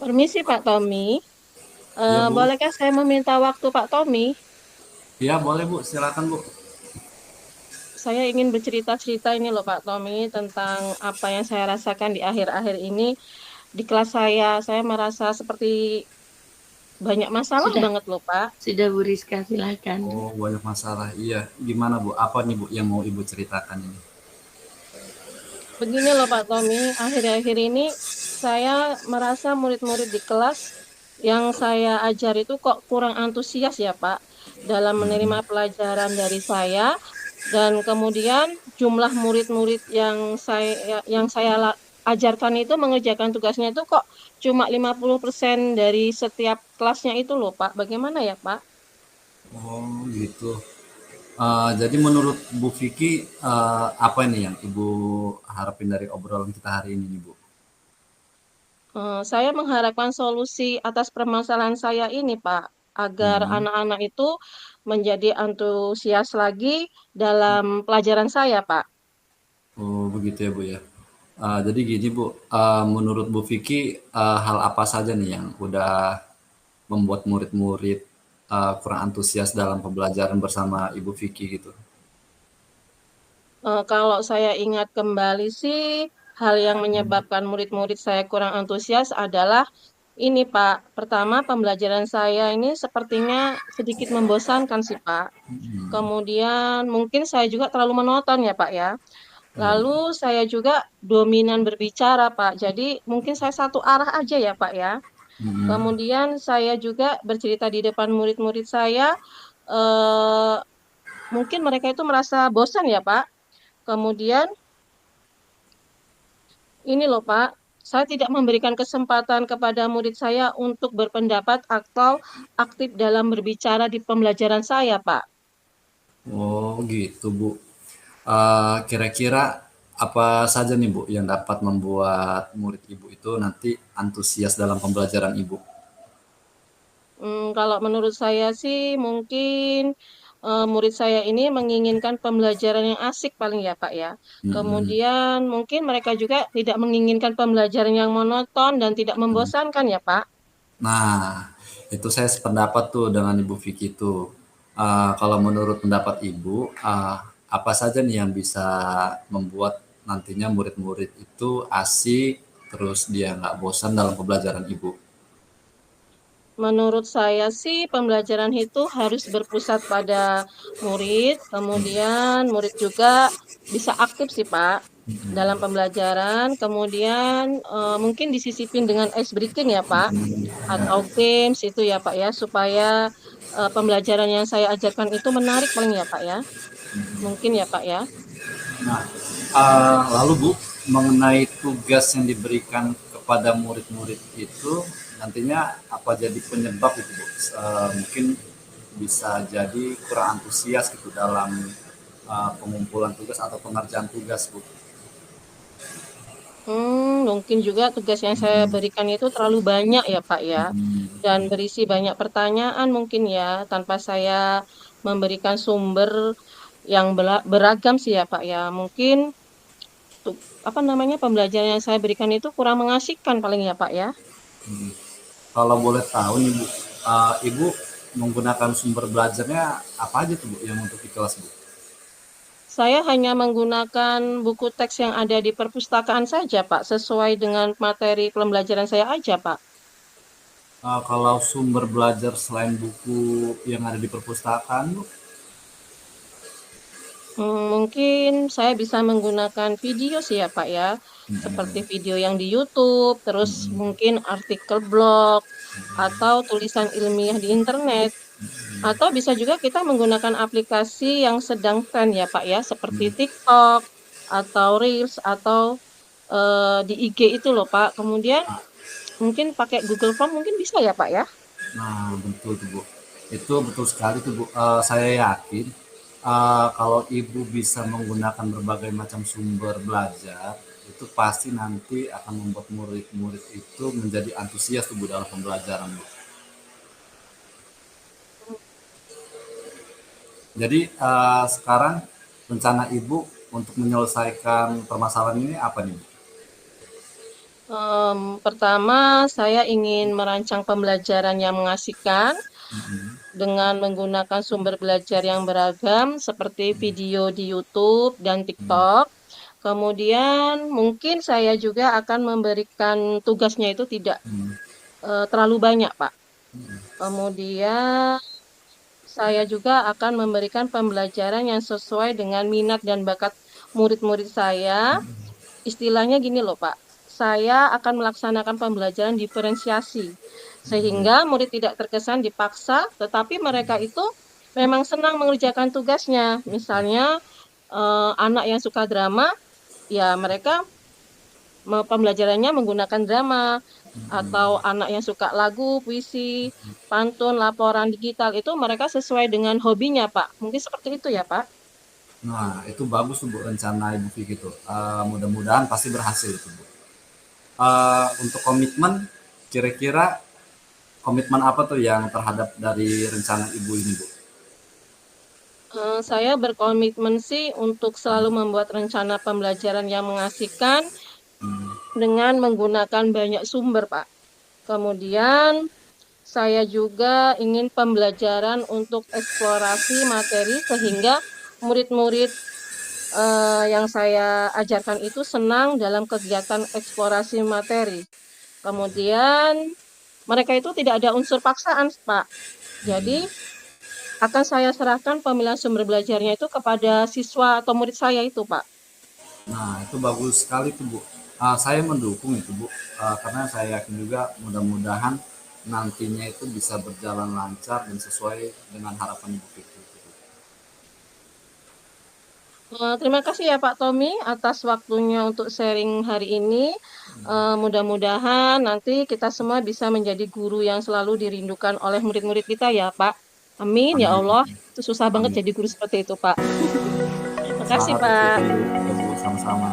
Permisi Pak Tommy. Iya Bu, Bolehkah saya meminta waktu Pak Tommy? iya boleh Bu, silakan Bu. Saya ingin bercerita-cerita ini loh Pak Tommy tentang apa yang saya rasakan di akhir-akhir ini di kelas saya. Saya merasa seperti banyak masalah Sudah, banget loh Pak. sudah Bu Rizka, silakan. Oh banyak masalah, iya. Gimana Bu? Apa nih Bu yang mau Ibu ceritakan ini? Begini loh Pak Tommy, akhir-akhir ini saya merasa murid-murid di kelas yang saya ajar itu kok kurang antusias ya Pak dalam menerima pelajaran dari saya. Dan kemudian jumlah murid-murid yang saya ajarkan itu mengerjakan tugasnya itu kok cuma 50% dari setiap kelasnya itu loh Pak. Bagaimana ya Pak? Oh gitu. Jadi menurut Bu Vicky, apa nih yang Ibu harapin dari obrolan kita hari ini nih Bu? Saya mengharapkan solusi atas permasalahan saya ini Pak, agar Hmm. anak-anak itu menjadi antusias lagi dalam pelajaran saya Pak. Oh begitu ya Bu ya. Jadi gini Bu, menurut Bu Vicky, hal apa saja nih yang udah membuat murid-murid kurang antusias dalam pembelajaran bersama Ibu Vicky gitu? Kalau saya ingat kembali sih, hal yang menyebabkan murid-murid saya kurang antusias adalah ini Pak. Pertama, pembelajaran saya ini sepertinya sedikit membosankan sih Pak. Kemudian mungkin saya juga terlalu monoton ya Pak ya. Oh, Lalu saya juga dominan berbicara Pak. Jadi mungkin saya satu arah aja ya Pak ya. Kemudian saya juga bercerita di depan murid-murid saya. eh, Mungkin mereka itu merasa bosan ya Pak. Kemudian ini loh Pak, saya tidak memberikan kesempatan kepada murid saya untuk berpendapat atau aktif dalam berbicara di pembelajaran saya, Pak. oh gitu Bu. Kira-kira apa saja nih Bu yang dapat membuat murid Ibu itu nanti antusias dalam pembelajaran Ibu? Kalau menurut saya sih mungkin murid saya ini menginginkan pembelajaran yang asik paling ya Pak ya. Mm-mm. Kemudian mungkin mereka juga tidak menginginkan pembelajaran yang monoton dan tidak membosankan ya Pak. Nah, itu saya sependapat tuh dengan Ibu Vicky itu. Kalau menurut pendapat Ibu, apa saja nih yang bisa membuat nantinya murid-murid itu asik, terus dia nggak bosan dalam pembelajaran Ibu? Menurut saya sih pembelajaran itu harus berpusat pada murid, kemudian murid juga bisa aktif sih Pak dalam pembelajaran, kemudian mungkin disisipin dengan ice breaking ya Pak, atau games itu ya Pak ya, supaya pembelajaran yang saya ajarkan itu menarik paling ya Pak ya, mungkin ya Pak ya. Nah, lalu Bu, mengenai tugas yang diberikan kepada murid-murid itu nantinya apa jadi penyebab itu Bu? Mungkin bisa jadi kurang antusias gitu dalam pengumpulan tugas atau pengerjaan tugas Bu. Mungkin juga tugas yang saya berikan itu terlalu banyak ya Pak ya, dan berisi banyak pertanyaan mungkin ya, tanpa saya memberikan sumber yang beragam sih ya Pak ya. Mungkin apa namanya pembelajaran yang saya berikan itu kurang mengasihkan paling ya Pak ya. Kalau boleh tahu nih Bu, Ibu menggunakan sumber belajarnya apa aja tuh Bu yang untuk di kelas Bu? Saya hanya menggunakan buku teks yang ada di perpustakaan saja Pak, sesuai dengan materi pembelajaran saya aja Pak. Kalau sumber belajar selain buku yang ada di perpustakaan Bu? Mungkin saya bisa menggunakan video sih ya Pak ya, seperti video yang di YouTube, terus mungkin artikel blog, atau tulisan ilmiah di internet, atau bisa juga kita menggunakan aplikasi yang sedang tren ya Pak ya, seperti TikTok, atau Reels, atau di IG itu loh Pak. Kemudian mungkin pakai Google Form mungkin bisa ya Pak ya. Nah, betul tuh Bu. Itu betul sekali tuh Bu. Saya yakin kalau Ibu bisa menggunakan berbagai macam sumber belajar, itu pasti nanti akan membuat murid-murid itu menjadi antusias tuh Bu dalam pembelajaran Bu. Jadi sekarang rencana Ibu untuk menyelesaikan permasalahan ini apa nih Bu? Pertama, saya ingin merancang pembelajaran yang mengasihkan dengan menggunakan sumber belajar yang beragam seperti video di YouTube dan TikTok. Kemudian mungkin saya juga akan memberikan tugasnya itu tidak terlalu banyak, Pak. Kemudian saya juga akan memberikan pembelajaran yang sesuai dengan minat dan bakat murid-murid saya. Istilahnya gini loh, Pak. Saya akan melaksanakan pembelajaran diferensiasi sehingga murid tidak terkesan dipaksa, tetapi mereka itu memang senang mengerjakan tugasnya. Misalnya anak yang suka drama, ya mereka pembelajarannya menggunakan drama, atau anak yang suka lagu, puisi, pantun, laporan digital itu mereka sesuai dengan hobinya, Pak. Mungkin seperti itu ya, Pak. Nah, itu bagus tuh Bu rencana Ibu Vicky gitu. Mudah-mudahan pasti berhasil itu Bu. Untuk komitmen, kira-kira komitmen apa tuh yang terhadap dari rencana Ibu ini Bu? Saya berkomitmen sih untuk selalu membuat rencana pembelajaran yang mengasihkan dengan menggunakan banyak sumber, Pak. Kemudian saya juga ingin pembelajaran untuk eksplorasi materi sehingga murid-murid yang saya ajarkan itu senang dalam kegiatan eksplorasi materi. Kemudian mereka itu tidak ada unsur paksaan, Pak. Jadi akan saya serahkan pemilihan sumber belajarnya itu kepada siswa atau murid saya itu, Pak. Nah, itu bagus sekali tuh Bu. Saya mendukung itu Bu, karena saya yakin juga mudah-mudahan nantinya itu bisa berjalan lancar dan sesuai dengan harapan Ibu Vicky. Terima kasih ya Pak Tommy atas waktunya untuk sharing hari ini. Mudah-mudahan nanti kita semua bisa menjadi guru yang selalu dirindukan oleh murid-murid kita ya Pak. Amin ya Amin. Allah. Itu susah banget Amin. jadi guru seperti itu Pak. Terima kasih Semangat Bu Pak. Vicky. Ya Bu, sama-sama.